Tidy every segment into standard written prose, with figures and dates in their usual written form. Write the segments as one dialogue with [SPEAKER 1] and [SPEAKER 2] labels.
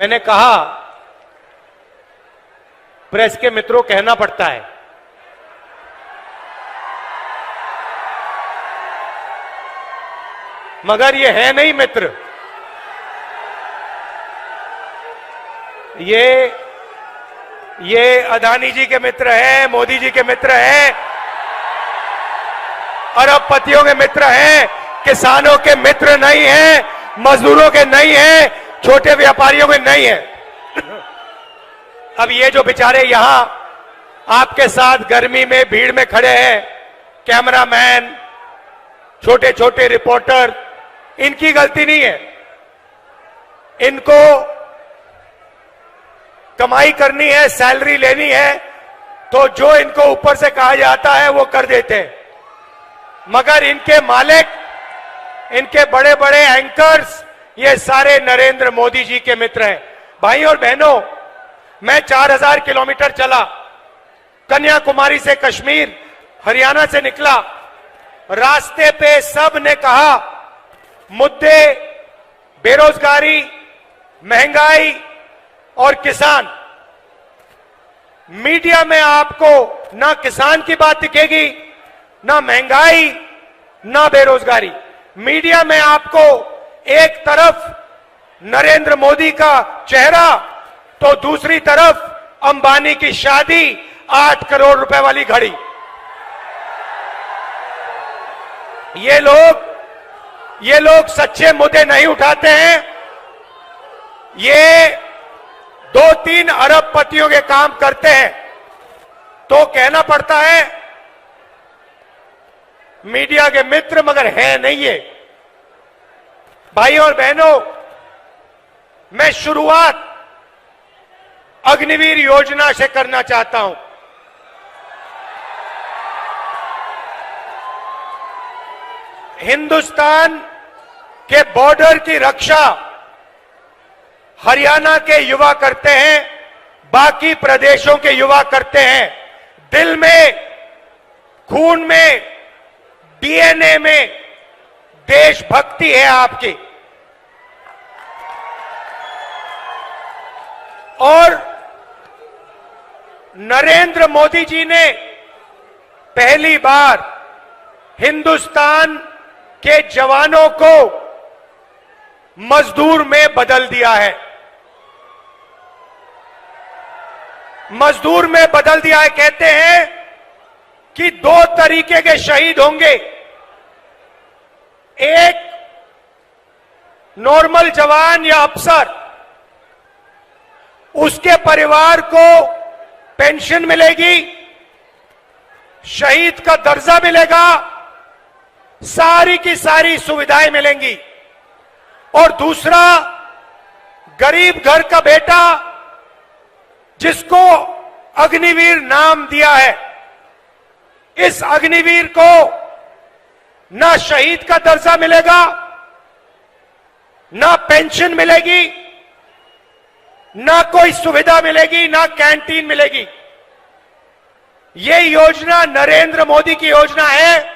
[SPEAKER 1] मैंने कहा, प्रेस के मित्रों, कहना पड़ता है, मगर ये है नहीं मित्र। ये अदानी जी के मित्र हैं, मोदी जी के मित्र हैं, अरबपतियों के मित्र हैं, किसानों के मित्र नहीं हैं, मजदूरों के नहीं हैं, छोटे व्यापारियों के नहीं हैं। अब ये जो बेचारे यहां आपके साथ गर्मी में भीड़ में खड़े हैं, कैमरामैन, छोटे छोटे रिपोर्टर, इनकी गलती नहीं है। इनको कमाई करनी है, सैलरी लेनी है, तो जो इनको ऊपर से कहा जाता है वो कर देते हैं। मगर इनके मालिक, इनके बड़े बड़े एंकर्स, ये सारे नरेंद्र मोदी जी के मित्र हैं। भाई और बहनों, मैं 4000 किलोमीटर चला, कन्याकुमारी से कश्मीर, हरियाणा से निकला। रास्ते पे सब ने कहा मुद्दे बेरोजगारी, महंगाई और किसान। मीडिया में आपको ना किसान की बात दिखेगी, ना महंगाई, ना बेरोजगारी। मीडिया में आपको एक तरफ नरेंद्र मोदी का चेहरा, तो दूसरी तरफ अंबानी की शादी, 8 करोड़ रुपए वाली घड़ी। ये लोग सच्चे मुद्दे नहीं उठाते हैं। ये 2-3 अरबपतियों के काम करते हैं, तो कहना पड़ता है मीडिया के मित्र, मगर है नहीं ये। भाई और बहनों, मैं शुरुआत अग्निवीर योजना से करना चाहता हूं। हिंदुस्तान के बॉर्डर की रक्षा हरियाणा के युवा करते हैं, बाकी प्रदेशों के युवा करते हैं। दिल में, खून में, डीएनए में देशभक्ति है आपकी। और नरेंद्र मोदी जी ने पहली बार हिंदुस्तान के जवानों को मजदूर में बदल दिया है। मजदूर में बदल दिया है। कहते हैं कि 2 तरीके के शहीद होंगे। एक नॉर्मल जवान या अफसर, उसके परिवार को पेंशन मिलेगी, शहीद का दर्जा मिलेगा, सारी की सारी सुविधाएं मिलेंगी। और दूसरा, गरीब घर का बेटा, जिसको अग्निवीर नाम दिया है, इस अग्निवीर को ना शहीद का दर्जा मिलेगा, ना पेंशन मिलेगी, ना कोई सुविधा मिलेगी, ना कैंटीन मिलेगी। ये योजना नरेंद्र मोदी की योजना है,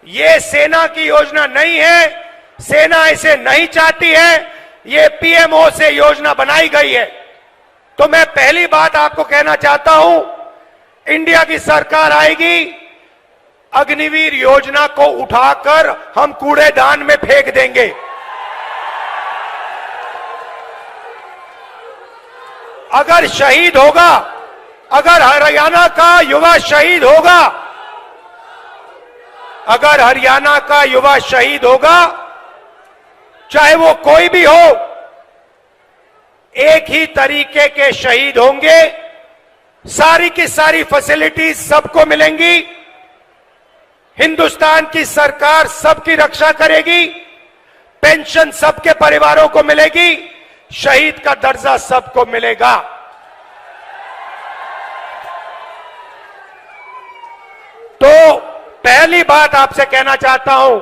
[SPEAKER 1] ये सेना की योजना नहीं है। सेना इसे नहीं चाहती है, ये पीएमओ से योजना बनाई गई है। तो मैं पहली बात आपको कहना चाहता हूं, इंडिया की सरकार आएगी, अग्निवीर योजना को उठाकर हम कूड़ेदान में फेंक देंगे। अगर शहीद होगा, अगर हरियाणा का युवा शहीद होगा, अगर हरियाणा का युवा शहीद होगा, चाहे वो कोई भी हो, एक ही तरीके के शहीद होंगे। सारी की सारी फैसिलिटीज सबको मिलेंगी। हिंदुस्तान की सरकार सबकी रक्षा करेगी, पेंशन सबके परिवारों को मिलेगी, शहीद का दर्जा सबको मिलेगा। तो पहली बात आपसे कहना चाहता हूं,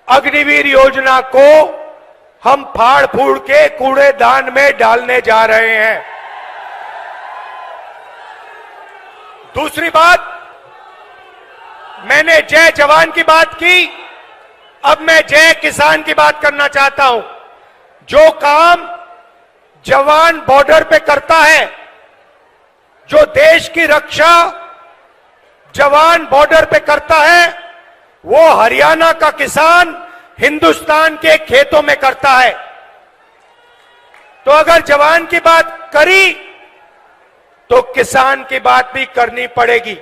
[SPEAKER 1] अग्निवीर योजना को हम फाड़ फूड़ के कूड़ेदान में डालने जा रहे हैं। दूसरी बात, मैंने जय जवान की बात की, अब मैं जय किसान की बात करना चाहता हूं। जो काम जवान बॉर्डर पे करता है, जो देश की रक्षा जवान बॉर्डर पे करता है, वो हरियाणा का किसान हिंदुस्तान के खेतों में करता है। तो अगर जवान की बात करी तो किसान की बात भी करनी पड़ेगी।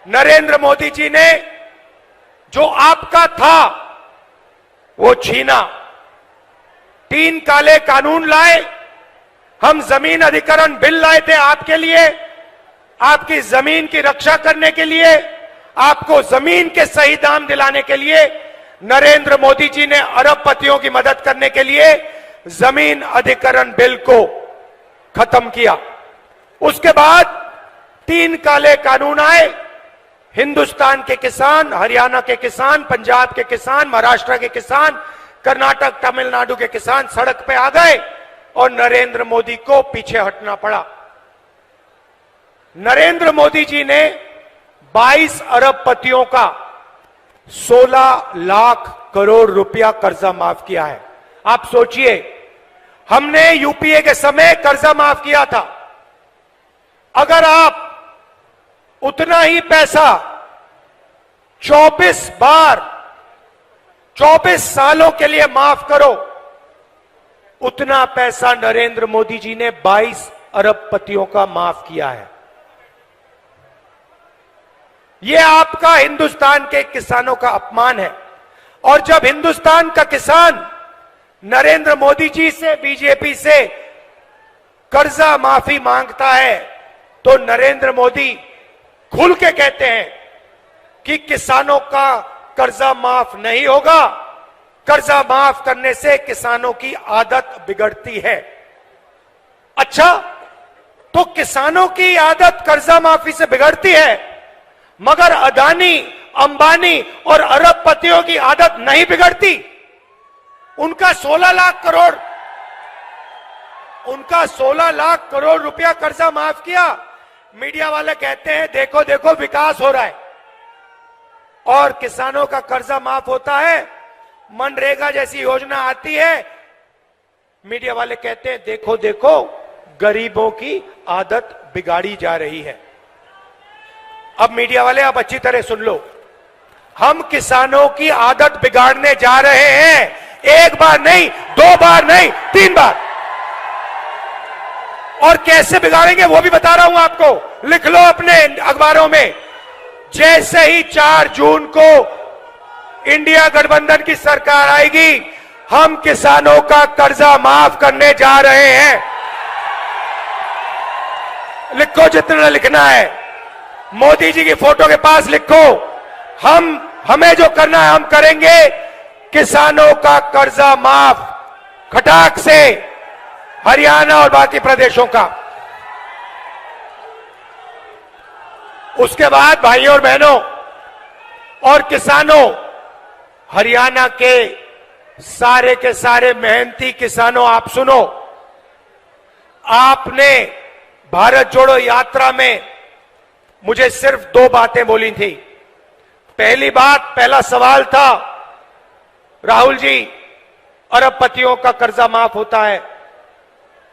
[SPEAKER 1] नरेंद्र मोदी जी ने जो आपका था वो छीना, 3 काले कानून लाए, हम जमीन अधिग्रहण बिल लाए थे आपके लिए, आपकी जमीन की रक्षा करने के लिए, आपको जमीन के सही दाम दिलाने के लिए। नरेंद्र मोदी जी ने अरबपतियों की मदद करने के लिए जमीन अधिग्रहण बिल को खत्म किया। उसके बाद 3 काले कानून आए, हिंदुस्तान के किसान, हरियाणा के किसान, पंजाब के किसान, महाराष्ट्र के किसान, कर्नाटक तमिलनाडु के किसान सड़क पे आ गए और नरेंद्र मोदी को पीछे हटना पड़ा। नरेंद्र मोदी जी ने 22 अरबपतियों का 16 लाख करोड़ रुपया कर्जा माफ किया है। आप सोचिए, हमने यूपीए के समय कर्जा माफ किया था। अगर आप उतना ही पैसा 24 बार 24 सालों के लिए माफ करो, उतना पैसा नरेंद्र मोदी जी ने 22 अरबपतियों का माफ किया है। यह आपका हिंदुस्तान के किसानों का अपमान है। और जब हिंदुस्तान का किसान नरेंद्र मोदी जी से, बीजेपी से कर्जा माफी मांगता है तो नरेंद्र मोदी खुल के कहते हैं कि किसानों का कर्जा माफ नहीं होगा, कर्जा माफ करने से किसानों की आदत बिगड़ती है। अच्छा, तो किसानों की आदत कर्जा माफी से बिगड़ती है, मगर अदानी, अंबानी और अरबपतियों की आदत नहीं बिगड़ती। उनका 16 लाख करोड़ रुपया कर्जा माफ किया। मीडिया वाले कहते हैं देखो देखो विकास हो रहा है, और किसानों का कर्जा माफ होता है, मनरेगा जैसी योजना आती है, मीडिया वाले कहते हैं देखो देखो गरीबों की आदत बिगाड़ी जा रही है। अब मीडिया वाले आप अच्छी तरह सुन लो, हम किसानों की आदत बिगाड़ने जा रहे हैं। 1 बार नहीं, 2 बार नहीं, 3 बार। और कैसे बिगाड़ेंगे वो भी बता रहा हूं आपको, लिख लो अपने अखबारों में। जैसे ही 4 जून को इंडिया गठबंधन की सरकार आएगी, हम किसानों का कर्जा माफ करने जा रहे हैं। लिखो जितना लिखना है, मोदी जी की फोटो के पास लिखो। हमें जो करना है हम करेंगे। किसानों का कर्जा माफ खटाक से, हरियाणा और बाकी प्रदेशों का। उसके बाद भाइयों और बहनों और किसानों, हरियाणा के सारे मेहनती किसानों, आप सुनो। आपने भारत जोड़ो यात्रा में मुझे सिर्फ 2 बातें बोली थी। पहली बात, पहला सवाल था, राहुल जी अरबपतियों का कर्जा माफ होता है,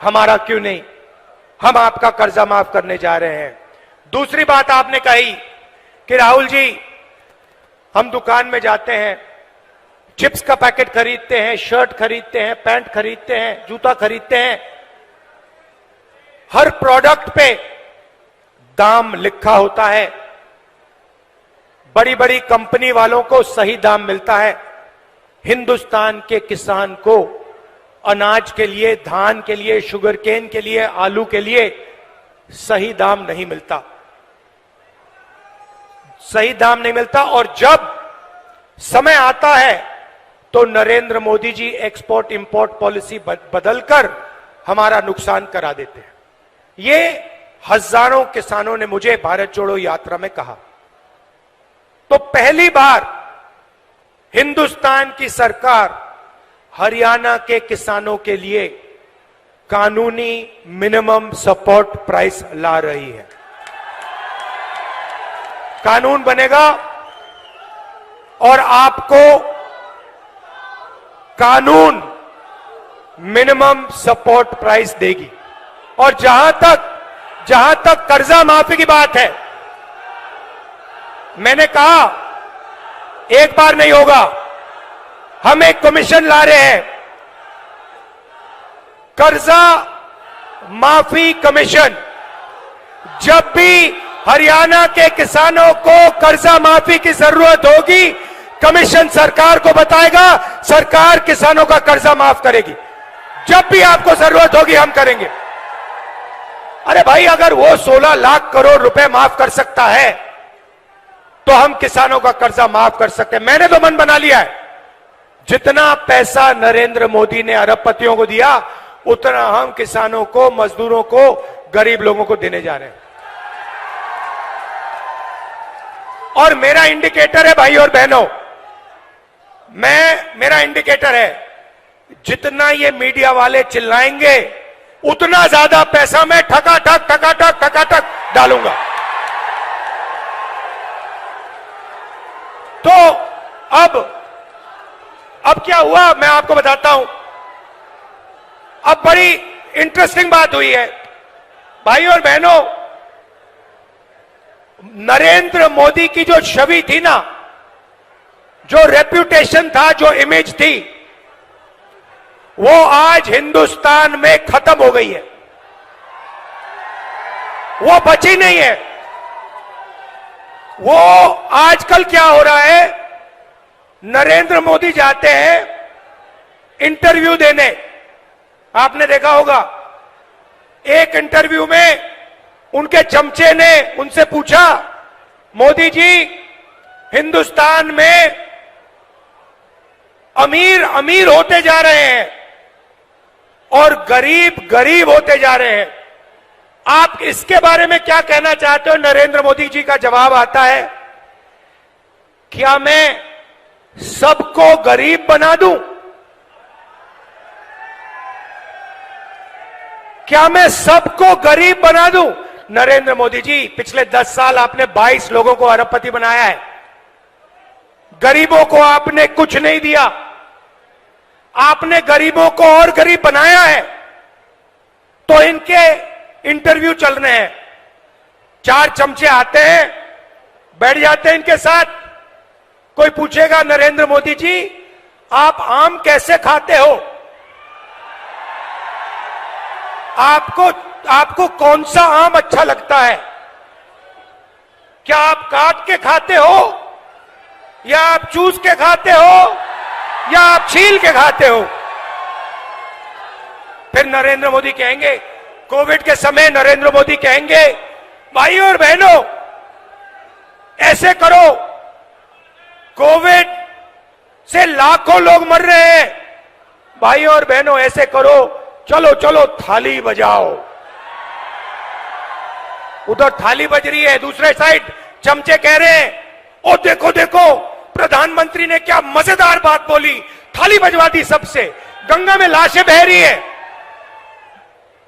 [SPEAKER 1] हमारा क्यों नहीं? हम आपका कर्जा माफ करने जा रहे हैं। दूसरी बात आपने कही कि राहुल जी हम दुकान में जाते हैं, चिप्स का पैकेट खरीदते हैं, शर्ट खरीदते हैं, पैंट खरीदते हैं, जूता खरीदते हैं, हर प्रोडक्ट पे दाम लिखा होता है। बड़ी बड़ी कंपनी वालों को सही दाम मिलता है, हिंदुस्तान के किसान को अनाज के लिए, धान के लिए, शुगर केन के लिए, आलू के लिए सही दाम नहीं मिलता, सही दाम नहीं मिलता। और जब समय आता है तो Narendra Modi ji export import policy बदलकर हमारा नुकसान करा देते हैं। ये हजारों किसानों ने मुझे भारत जोड़ो यात्रा में कहा। तो पहली बार हिंदुस्तान की सरकार हरियाणा के किसानों के लिए कानूनी मिनिमम सपोर्ट प्राइस ला रही है। कानून बनेगा और आपको कानून मिनिमम सपोर्ट प्राइस देगी। और जहां तक कर्जा माफी की बात है, मैंने कहा एक बार नहीं होगा, हम एक कमीशन ला रहे हैं, कर्जा माफी कमीशन। जब भी हरियाणा के किसानों को कर्जा माफी की जरूरत होगी, कमीशन सरकार को बताएगा, सरकार किसानों का कर्जा माफ करेगी। जब भी आपको जरूरत होगी हम करेंगे। अरे भाई, अगर वो 16 लाख करोड़ रुपए माफ कर सकता है तो हम किसानों का कर्जा माफ कर सकते हैं। मैंने तो मन बना लिया है, जितना पैसा नरेंद्र मोदी ने अरबपतियों को दिया उतना हम किसानों को, मजदूरों को, गरीब लोगों को देने जा रहे हैं। और मेरा इंडिकेटर है भाई और बहनों, मेरा इंडिकेटर है, जितना ये मीडिया वाले चिल्लाएंगे उतना ज्यादा पैसा मैं ठकाठक डालूंगा। तो अब क्या हुआ मैं आपको बताता हूं। अब बड़ी इंटरेस्टिंग बात हुई है भाई और बहनों। नरेंद्र मोदी की जो छवि थी ना, जो रेप्यूटेशन था, जो इमेज थी, वो आज हिंदुस्तान में खत्म हो गई है, वो बची नहीं है। वो आजकल क्या हो रहा है, नरेंद्र मोदी जाते हैं इंटरव्यू देने, आपने देखा होगा, एक इंटरव्यू में उनके चमचे ने उनसे पूछा, मोदी जी हिंदुस्तान में अमीर अमीर होते जा रहे हैं और गरीब गरीब होते जा रहे हैं, आप इसके बारे में क्या कहना चाहते हो? नरेंद्र मोदी जी का जवाब आता है, क्या मैं सबको गरीब बना दूं? क्या मैं सबको गरीब बना दूं? नरेंद्र मोदी जी, पिछले 10 साल आपने 22 लोगों को अरबपति बनाया है, गरीबों को आपने कुछ नहीं दिया, आपने गरीबों को और गरीब बनाया है। तो इनके इंटरव्यू चल रहे हैं, 4 चमचे आते हैं, बैठ जाते हैं इनके साथ, कोई पूछेगा नरेंद्र मोदी जी आप आम कैसे खाते हो, आपको कौन सा आम अच्छा लगता है, क्या आप काट के खाते हो या आप चूस के खाते हो या आप छील के खाते हो? फिर नरेंद्र मोदी कहेंगे, कोविड के समय नरेंद्र मोदी कहेंगे, भाई और बहनों ऐसे करो, कोविड से लाखों लोग मर रहे हैं, भाई और बहनों ऐसे करो, चलो चलो थाली बजाओ। उधर थाली बज रही है, दूसरे साइड चमचे कह रहे हैं, ओ देखो देखो प्रधानमंत्री ने क्या मजेदार बात बोली, थाली बजवा दी सबसे, गंगा में लाशें बह रही है।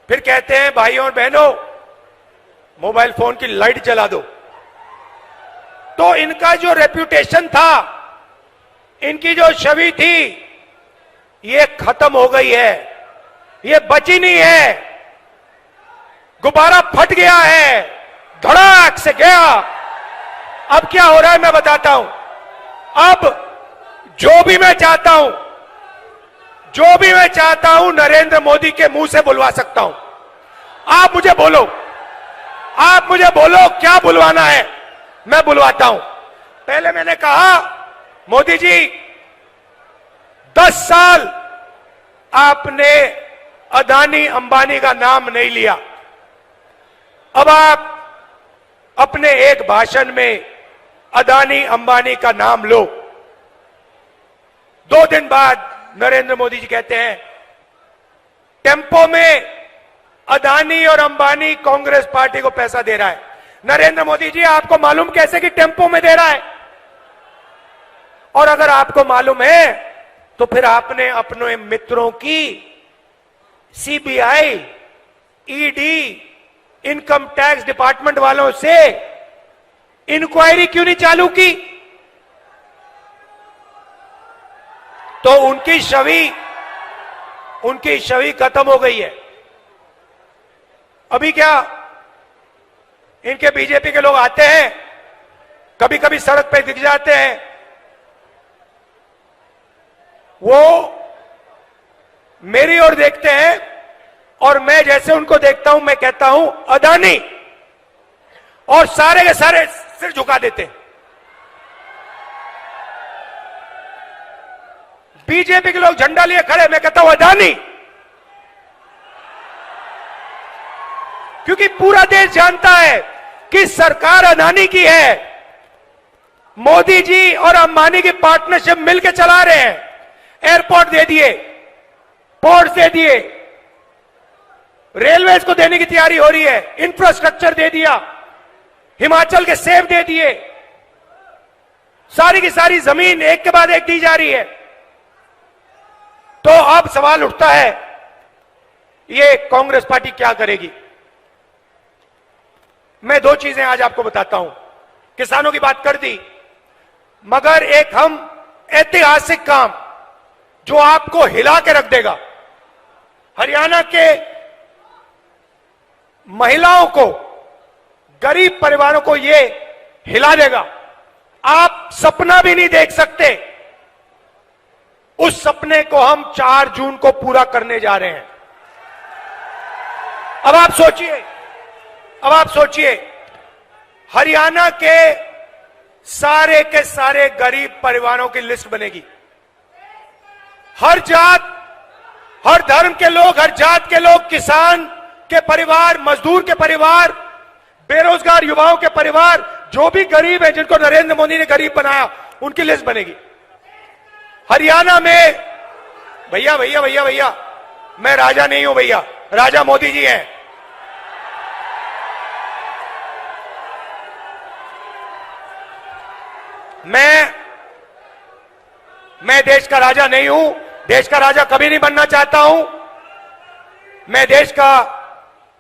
[SPEAKER 1] फिर कहते हैं भाइयों और बहनों मोबाइल फोन की लाइट जला दो। तो इनका जो रेप्यूटेशन था, इनकी जो छवि थी, ये खत्म हो गई है, ये बची नहीं है, गुब्बारा फट गया है, धड़ाक से गया। अब क्या हो रहा है मैं बताता हूं। अब जो भी मैं चाहता हूं नरेंद्र मोदी के मुंह से बुलवा सकता हूं। आप मुझे बोलो क्या बुलवाना है, मैं बुलवाता हूं। पहले मैंने कहा मोदी जी 10 साल आपने अदानी अंबानी का नाम नहीं लिया, अब आप अपने एक भाषण में अदानी अंबानी का नाम लो। 2 दिन बाद नरेंद्र मोदी जी कहते हैं टेम्पो में अदानी और अंबानी कांग्रेस पार्टी को पैसा दे रहा है। नरेंद्र मोदी जी आपको मालूम कैसे कि टेम्पो में दे रहा है? और अगर आपको मालूम है तो फिर आपने अपने मित्रों की CBI, ED, income tax department वालों से इंक्वायरी क्यों नहीं चालू की? तो उनकी छवि खत्म हो गई है। अभी क्या इनके बीजेपी के लोग आते हैं, कभी कभी सड़क पे दिख जाते हैं, वो मेरी ओर देखते हैं और मैं जैसे उनको देखता हूं मैं कहता हूं अदानी, और सारे के सारे सिर झुका देते हैं। बीजेपी के लोग झंडा लिए खड़े, मैं कहता हूं अदानी, क्योंकि पूरा देश जानता है कि सरकार अदानी की है। मोदी जी और अंबानी की पार्टनरशिप मिलकर चला रहे हैं। एयरपोर्ट दे दिए, पोर्ट दे दिए, रेलवेज को देने की तैयारी हो रही है, इंफ्रास्ट्रक्चर दे दिया, हिमाचल के सेब दे दिए, सारी की सारी जमीन एक के बाद एक दी जा रही है। तो अब सवाल उठता है, ये कांग्रेस पार्टी क्या करेगी? मैं दो चीजें आज आपको बताता हूं। किसानों की बात कर दी, मगर एक हम ऐतिहासिक काम जो आपको हिला के रख देगा, हरियाणा के महिलाओं को, गरीब परिवारों को ये हिला देगा। आप सपना भी नहीं देख सकते, उस सपने को हम 4 जून को पूरा करने जा रहे हैं। अब आप सोचिए, हरियाणा के सारे गरीब परिवारों की लिस्ट बनेगी। हर जात, हर धर्म के लोग, हर जात के लोग, किसान के परिवार, मजदूर के परिवार, बेरोजगार युवाओं के परिवार, जो भी गरीब है, जिनको नरेंद्र मोदी ने गरीब बनाया, उनकी लिस्ट बनेगी। हरियाणा में भैया, मैं राजा नहीं हूं भैया, राजा मोदी जी हैं। मैं देश का राजा नहीं हूं, देश का राजा कभी नहीं बनना चाहता हूं। मैं देश का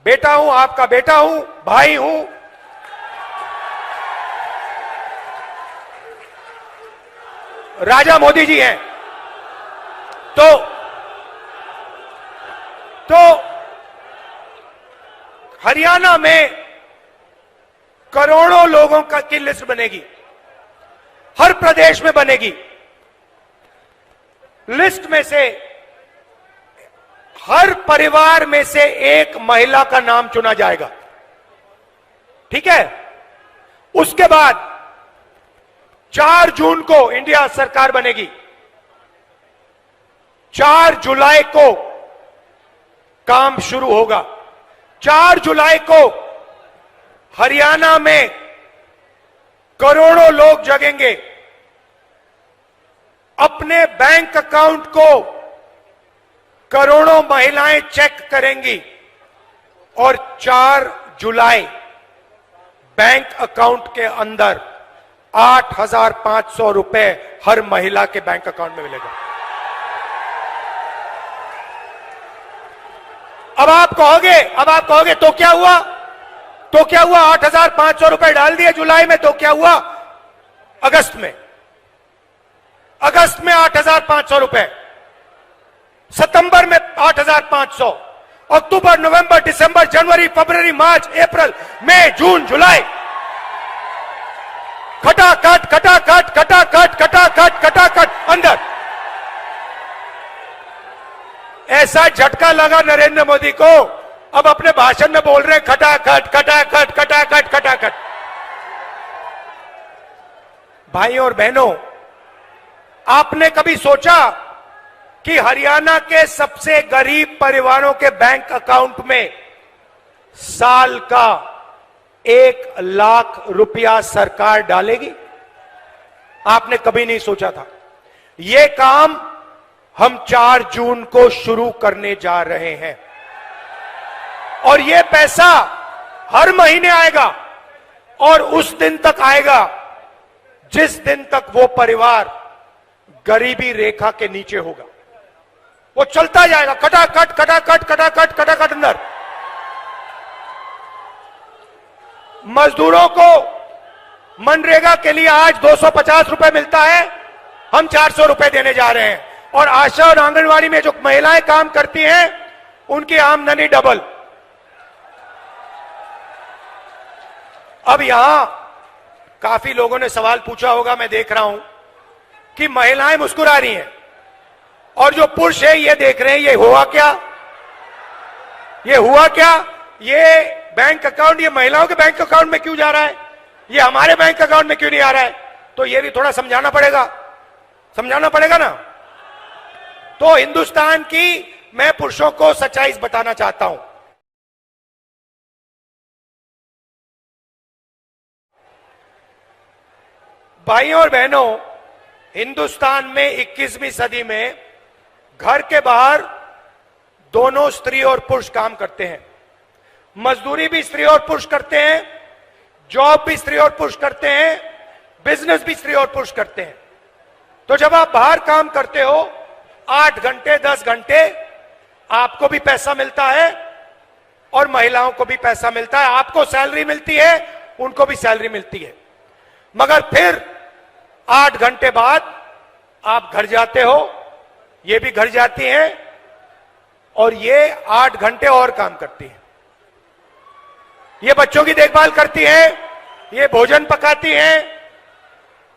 [SPEAKER 1] बेटा हूं, आपका बेटा हूं, भाई हूं। राजा मोदी जी हैं। तो हरियाणा में करोड़ों लोगों की लिस्ट बनेगी, हर प्रदेश में बनेगी। लिस्ट में से हर परिवार में से एक महिला का नाम चुना जाएगा, ठीक है? उसके बाद 4 जून को इंडिया सरकार बनेगी। 4 जुलाई को काम शुरू होगा। 4 जुलाई को हरियाणा में करोड़ों लोग जगेंगे, अपने बैंक अकाउंट को करोड़ों महिलाएं चेक करेंगी और 4 जुलाई बैंक अकाउंट के अंदर 8,500 रुपए हर महिला के बैंक अकाउंट में मिलेगा। अब आप कहोगे तो क्या हुआ? 8,500 रुपए डाल दिए जुलाई में, तो क्या हुआ? अगस्त में 8,500 रुपए, सितंबर में 8,500, अक्टूबर, नवंबर, दिसंबर, जनवरी, फरवरी, मार्च, अप्रैल, मई, जून, जुलाई, खटाखट अंदर। ऐसा झटका लगा नरेंद्र मोदी को, अब अपने भाषण में बोल रहे हैं खटाखट। भाइयों और बहनों, आपने कभी सोचा कि हरियाणा के सबसे गरीब परिवारों के बैंक अकाउंट में साल का 1 लाख रुपया सरकार डालेगी? आपने कभी नहीं सोचा था। यह काम हम 4 जून को शुरू करने जा रहे हैं और यह पैसा हर महीने आएगा और उस दिन तक आएगा जिस दिन तक वो परिवार गरीबी रेखा के नीचे होगा। वो चलता जाएगा, खटाखट अंदर। मजदूरों को मनरेगा के लिए आज 250 रुपए मिलता है, हम 400 रुपए देने जा रहे हैं। और आशा और आंगनवाड़ी में जो महिलाएं काम करती हैं, उनकी आमदनी डबल। अब यहां काफी लोगों ने सवाल पूछा होगा, मैं देख रहा हूं कि महिलाएं मुस्कुरा रही हैं और जो पुरुष है ये देख रहे हैं, ये हुआ क्या? ये हुआ क्या? ये बैंक अकाउंट ये महिलाओं के बैंक अकाउंट में क्यों जा रहा है, ये हमारे बैंक अकाउंट में क्यों नहीं आ रहा है? तो ये भी थोड़ा समझाना पड़ेगा ना। तो हिंदुस्तान की मैं पुरुषों को सच्चाई बताना चाहता हूं। भाइयों और बहनों, हिंदुस्तान में 21वीं सदी में घर के बाहर दोनों स्त्री और पुरुष काम करते हैं। मजदूरी भी स्त्री और पुरुष करते हैं, जॉब भी स्त्री और पुरुष करते हैं, बिजनेस भी स्त्री और पुरुष करते हैं। तो जब आप बाहर काम करते हो 8 घंटे 10 घंटे, आपको भी पैसा मिलता है और महिलाओं को भी पैसा मिलता है। आपको सैलरी मिलती है, उनको भी सैलरी मिलती है। मगर फिर 8 घंटे बाद आप घर जाते हो, ये भी घर जाती हैं और ये 8 घंटे और काम करती हैं। ये बच्चों की देखभाल करती हैं, ये भोजन पकाती हैं,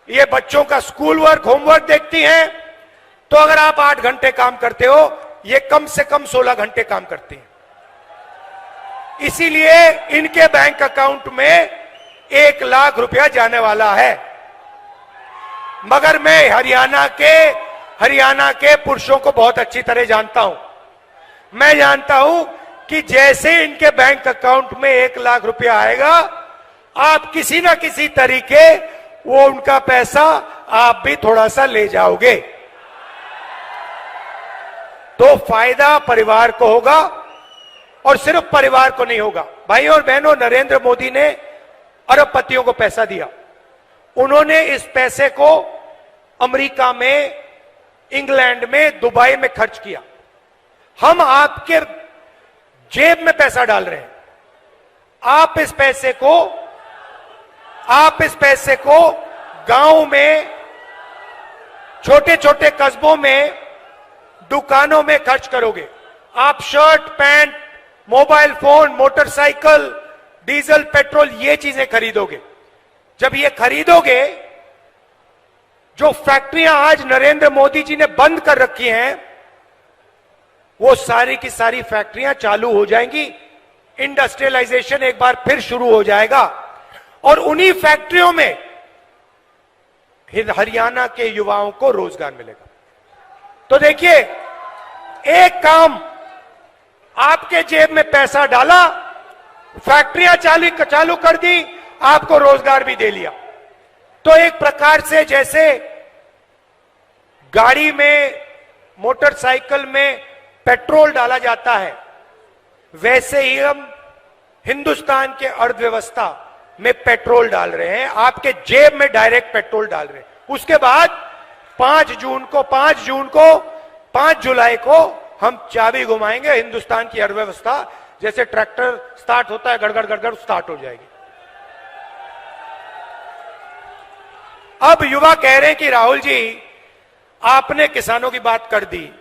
[SPEAKER 1] ये बच्चों का स्कूल वर्क होमवर्क देखती हैं। तो अगर आप 8 घंटे काम करते हो, ये कम से कम 16 घंटे काम करती हैं। इसीलिए इनके बैंक अकाउंट में 1 लाख रुपया जाने वाला है। मगर मैं हरियाणा के पुरुषों को बहुत अच्छी तरह जानता हूं। मैं जानता हूं कि जैसे इनके बैंक अकाउंट में 1 लाख रुपया आएगा, आप किसी ना किसी तरीके वो उनका पैसा आप भी थोड़ा सा ले जाओगे, तो फायदा परिवार को होगा और सिर्फ परिवार को नहीं होगा। भाइयों और बहनों, नरेंद्र मोदी ने अरबपतियों को पैसा दिया। उन्होंने इस पैसे को अमेरिका में, इंग्लैंड में, दुबई में खर्च किया। हम आपके जेब में पैसा डाल रहे हैं। आप इस पैसे को गांव में, छोटे छोटे कस्बों में, दुकानों में खर्च करोगे। आप shirt, pant, mobile phone, motorcycle, diesel, petrol, ये चीजें खरीदोगे। जब ये खरीदोगे, जो फैक्ट्रियां आज नरेंद्र मोदी जी ने बंद कर रखी हैं, वो सारी की सारी फैक्ट्रियां चालू हो जाएंगी। इंडस्ट्रियलाइजेशन एक बार फिर शुरू हो जाएगा और उन्हीं फैक्ट्रियों में हरियाणा के युवाओं को रोजगार मिलेगा। तो देखिए, एक काम, आपके जेब में पैसा डाला, फैक्ट्रियां चालू कर दी, आपको रोजगार भी दे लिया। तो एक प्रकार से जैसे गाड़ी में, मोटरसाइकिल में पेट्रोल डाला जाता है, वैसे ही हम हिंदुस्तान के अर्थव्यवस्था में पेट्रोल डाल रहे हैं। आपके जेब में डायरेक्ट पेट्रोल डाल रहे हैं। उसके बाद 5 जुलाई को हम चाबी घुमाएंगे, हिंदुस्तान की अर्थव्यवस्था जैसे ट्रैक्टर स्टार्ट होता है, गड़गड़ गड़गड़ स्टार्ट हो जाएगी। अब युवा कह रहे हैं कि राहुल जी, आपने किसानों की बात कर दी,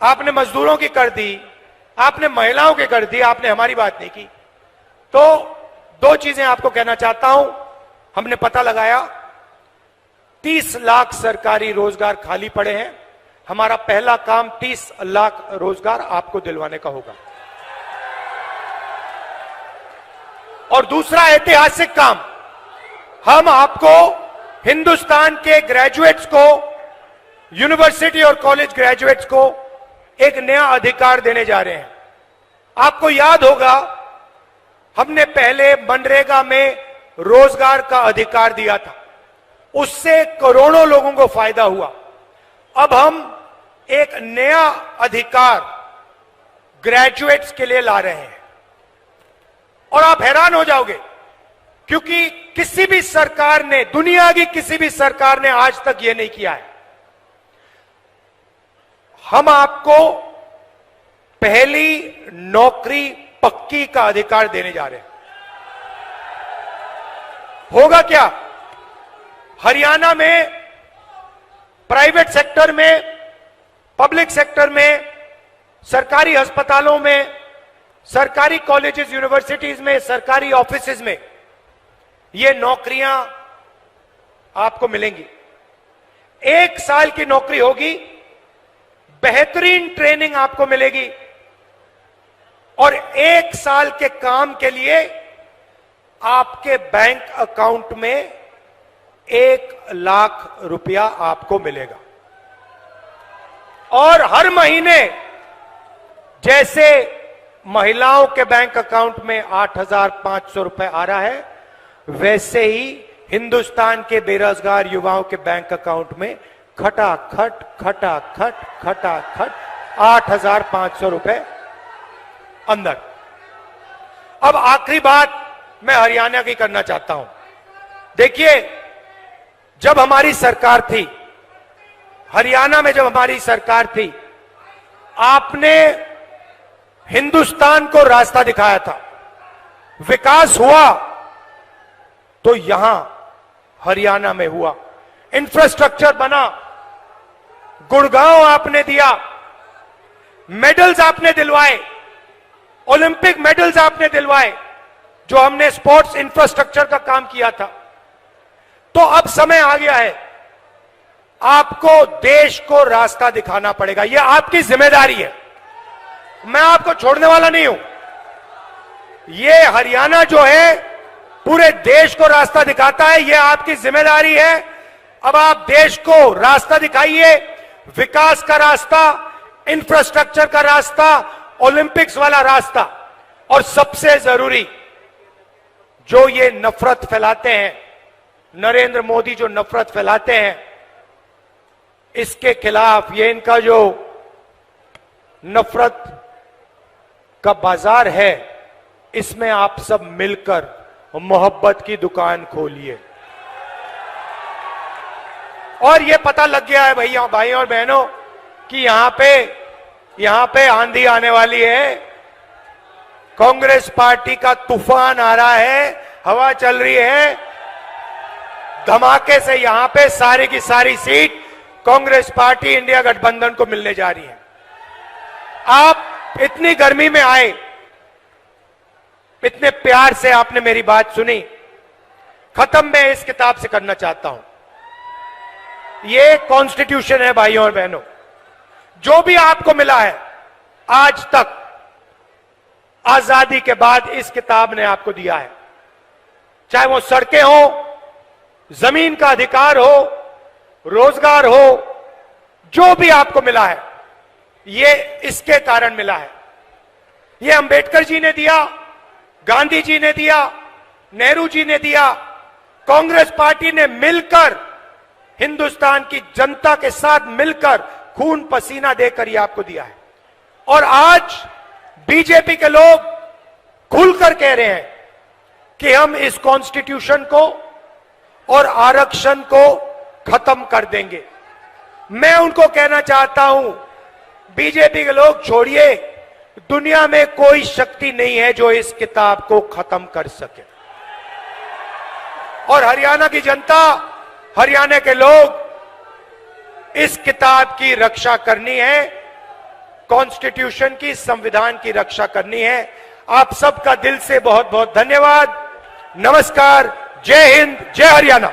[SPEAKER 1] आपने मजदूरों की कर दी, आपने महिलाओं की कर दी, आपने हमारी बात नहीं की। तो 2 चीजें आपको कहना चाहता हूं। हमने पता लगाया 30 लाख सरकारी रोजगार खाली पड़े हैं। हमारा पहला काम 30 लाख रोजगार आपको दिलवाने का होगा। और दूसरा ऐतिहासिक काम, हम आपको, हिंदुस्तान के ग्रेजुएट्स को, यूनिवर्सिटी और कॉलेज ग्रेजुएट्स को एक नया अधिकार देने जा रहे हैं। आपको याद होगा, हमने पहले मनरेगा में रोजगार का अधिकार दिया था, उससे करोड़ों लोगों को फायदा हुआ। अब हम एक नया अधिकार ग्रेजुएट्स के लिए ला रहे हैं और आप हैरान हो जाओगे, क्योंकि किसी भी सरकार ने, दुनिया की किसी भी सरकार ने आज तक यह नहीं किया है। हम आपको पहली नौकरी पक्की का अधिकार देने जा रहे हैं। होगा क्या? हरियाणा में प्राइवेट सेक्टर में, पब्लिक सेक्टर में, सरकारी अस्पतालों में, सरकारी कॉलेजेस, यूनिवर्सिटीज में, सरकारी ऑफिसेज में ये नौकरियां आपको मिलेंगी। 1 साल की नौकरी होगी, बेहतरीन ट्रेनिंग आपको मिलेगी और 1 साल के काम के लिए आपके बैंक अकाउंट में 1 लाख रुपया आपको मिलेगा। और हर महीने जैसे महिलाओं के बैंक अकाउंट में 8,500 रुपए आ रहा है, वैसे ही हिंदुस्तान के बेरोजगार युवाओं के बैंक अकाउंट में खटाखट खटाखट खटाखट 8,500 रुपए अंदर। अब आखिरी बात मैं हरियाणा की करना चाहता हूं। देखिए, जब हमारी सरकार थी, हरियाणा में जब हमारी सरकार थी, आपने हिंदुस्तान को रास्ता दिखाया था। विकास हुआ तो यहां हरियाणा में हुआ, इंफ्रास्ट्रक्चर बना, गुड़गांव आपने दिया, मेडल्स आपने दिलवाए, ओलंपिक मेडल्स आपने दिलवाए, जो हमने स्पोर्ट्स इंफ्रास्ट्रक्चर का काम किया था। तो अब समय आ गया है, आपको देश को रास्ता दिखाना पड़ेगा। यह आपकी जिम्मेदारी है, मैं आपको छोड़ने वाला नहीं हूं। यह हरियाणा जो है पूरे देश को रास्ता दिखाता है, यह आपकी जिम्मेदारी है। अब आप देश को रास्ता दिखाइए, विकास का रास्ता, इंफ्रास्ट्रक्चर का रास्ता, ओलंपिक्स वाला रास्ता। और सबसे जरूरी, जो ये नफरत फैलाते हैं, नरेंद्र मोदी जो नफरत फैलाते हैं, इसके खिलाफ, ये इनका जो नफरत का बाजार है, इसमें आप सब मिलकर मोहब्बत की दुकान खोलिए। और ये पता लग गया है भैया, भाई और बहनों, कि यहां पे आंधी आने वाली है, कांग्रेस पार्टी का तूफान आ रहा है, हवा चल रही है, धमाके से यहां पे सारी की सारी सीट कांग्रेस पार्टी इंडिया गठबंधन को मिलने जा रही है। आप इतनी गर्मी में आए, इतने प्यार से आपने मेरी बात सुनी। खत्म मैं इस किताब से करना चाहता हूं। ये कॉन्स्टिट्यूशन है भाइयों और बहनों, जो भी आपको मिला है आज तक, आजादी के बाद इस किताब ने आपको दिया है। चाहे वो सड़कें हो, जमीन का अधिकार हो, रोजगार हो, जो भी आपको मिला है, ये इसके कारण मिला है। ये अंबेडकर जी ने दिया, गांधी जी ने दिया, नेहरू जी ने दिया, कांग्रेस पार्टी ने मिलकर, हिंदुस्तान की जनता के साथ मिलकर खून पसीना देकर ये आपको दिया है। और आज बीजेपी के लोग खुलकर कह रहे हैं कि हम इस कॉन्स्टिट्यूशन को और आरक्षण को खत्म कर देंगे। मैं उनको कहना चाहता हूं, बीजेपी के लोग छोड़िए, दुनिया में कोई शक्ति नहीं है जो इस किताब को खत्म कर सके। और हरियाणा की जनता, हरियाणा के लोग, इस किताब की रक्षा करनी है, कॉन्स्टिट्यूशन की, संविधान की रक्षा करनी है। आप सबका दिल से बहुत बहुत धन्यवाद। नमस्कार, जय हिंद, जय हरियाणा।